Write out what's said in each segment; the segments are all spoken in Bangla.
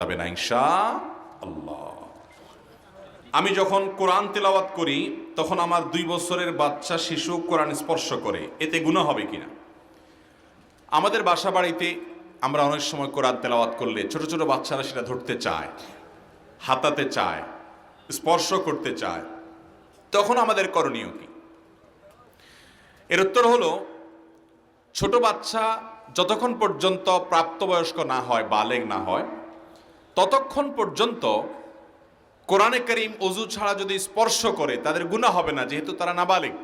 যাবে না ইনশাআল্লাহ। আমি যখন কোরআন তেলাওয়াত করি তখন আমার 2 বছরের বাচ্চা শিশু কোরআন স্পর্শ করে, এতে গুনাহ হবে কিনা? আমাদের বাসা বাড়িতে আমরা অনেক সময় কোরআন তেলাওয়াত করলে ছোট ছোট বাচ্চারা সেটা ধরতে চায়, হাতাতে চায়, স্পর্শ করতে চায়, তখন আমাদের করণীয় কি? এর উত্তর হলো, ছোট বাচ্চা যতক্ষণ পর্যন্ত প্রাপ্তবয়স্ক না হয়, বালেগ না হয়, ততক্ষণ পর্যন্ত কোরআনে কারীম ওযু ছাড়া যদি স্পর্শ করে তাদের গুনাহ হবে না, যেহেতু তারা নাবালেগ।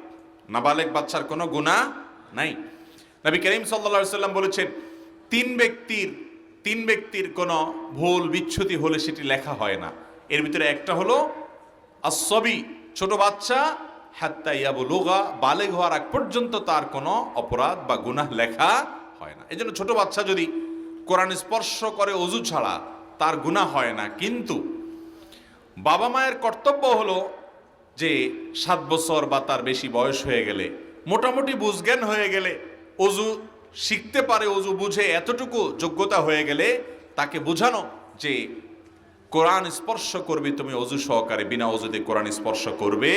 নাবালেগ বাচ্চার কোনো গুনাহ নাই। নবী করিম সাল্লাল্লাহু আলাইহি সাল্লাম বলেছেন, তিন ব্যক্তির কোনো ভুল বিচ্যুতি হলে সেটি লেখা হয় না। এর ভিতরে একটা হলো আস-সাবী, ছোট বাচ্চা, হাত্তা ইয়াবলুগা, বালেগ হওয়ার আগ পর্যন্ত তার কোনো অপরাধ বা গুনাহ লেখা হয় না। এজন্য ছোট বাচ্চা যদি কোরআন স্পর্শ করে ওযু ছাড়া তার গুনাহ হয় না। কিন্তু বাবা মায়ের কর্তব্য হলো যে 7 বছর বা তার বেশি বয়স হয়ে গেলে, মোটামুটি বুঝজ্ঞান হয়ে গেলে, ওযু শিখতে পারে, ওযু বুঝে এতটুকু যোগ্যতা হয়ে গেলে তাকে বোঝানো যে কোরআন স্পর্শ করবে তুমি ওযু সহকারে, বিনা ওযুতে কোরআন স্পর্শ করবে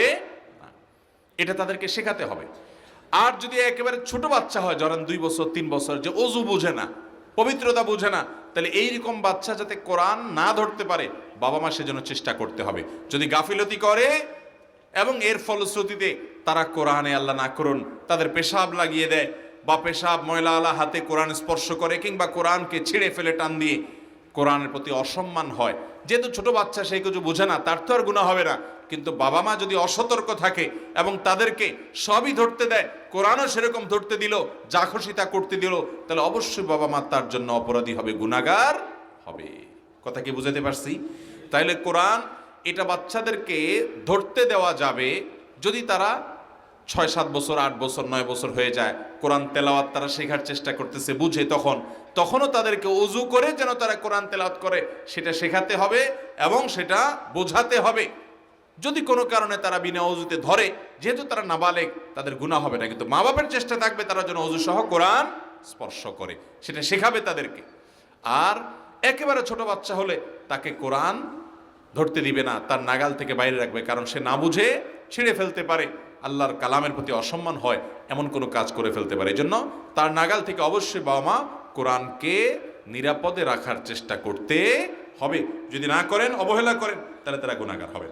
না। এটা তাদেরকে শেখাতে হবে। আর যদি একেবারে ছোট বাচ্চা হয়, ধরেন 2 বছর 3 বছর, যে ওযু বুঝে না, পবিত্রতা বুঝে না, তাহলে এইরকম বাচ্চা যাতে কোরআন না ধরতে পারে বাবা মা সেজন্য চেষ্টা করতে হবে। যদি গাফিলতি করে এবং এর ফলশ্রুতিতে তারা কোরআনে, আল্লাহ না করুন, তাদের পেশাব লাগিয়ে দেয় বা পেশাব ময়লা আলা হাতে কোরআন স্পর্শ করে, কিংবা কোরআনকে ছিঁড়ে ফেলে টান দিয়ে কোরআনের প্রতি অসম্মান হয়, যেহেতু ছোট বাচ্চা সেই কিছু বোঝে না, তার তো আর গুনাহ হবে না। কিন্তু বাবা মা যদি অসতর্ক থাকে এবং তাদেরকে সবই ধরতে দেয়, কোরআনও সেরকম ধরতে দিল, যা খুশি তা করতে দিল, তাহলে অবশ্যই বাবা মা তার জন্য অপরাধী হবে, গুনাহগার হবে। কথা কি বুঝাতে পারছি? তাইলে কোরআন এটা বাচ্চাদেরকে ধরতে দেওয়া যাবে যদি তারা 6-7 বছর, 8 বছর, 9 বছর হয়ে যায়, কোরআন তেলাওয়াত তারা শেখার চেষ্টা করতেছে, বুঝে, তখনও তাদেরকে ওযু করে যেন তারা কোরআন তেলাওয়াত করে সেটা শেখাতে হবে এবং সেটা বোঝাতে হবে। যদি কোনো কারণে তারা বিনা ওযুতে ধরে, যেহেতু তারা নাবালেগ, তাদের গুনাহ হবে না, কিন্তু মা বাবার চেষ্টা থাকবে তারা যেন ওযু সহ কোরআন স্পর্শ করে, সেটা শেখাবে তাদেরকে। আর একেবারে ছোট বাচ্চা হলে তাকে কোরআন ধরতে দিবে না, তার নাগাল থেকে বাইরে রাখবে, কারণ সে না বুঝে ছিঁড়ে ফেলতে পারে, আল্লাহর কালামের প্রতি অসম্মান হয়, এমন কোনো কাজ করে ফেলতে পারে। এই জন্য তার নাগাল থেকে অবশ্যই বাবা মা কোরআনকে নিরাপদে রাখার চেষ্টা করতে হবে। যদি না করেন, অবহেলা করেন, তাহলে তারা গুনাহগার হবে।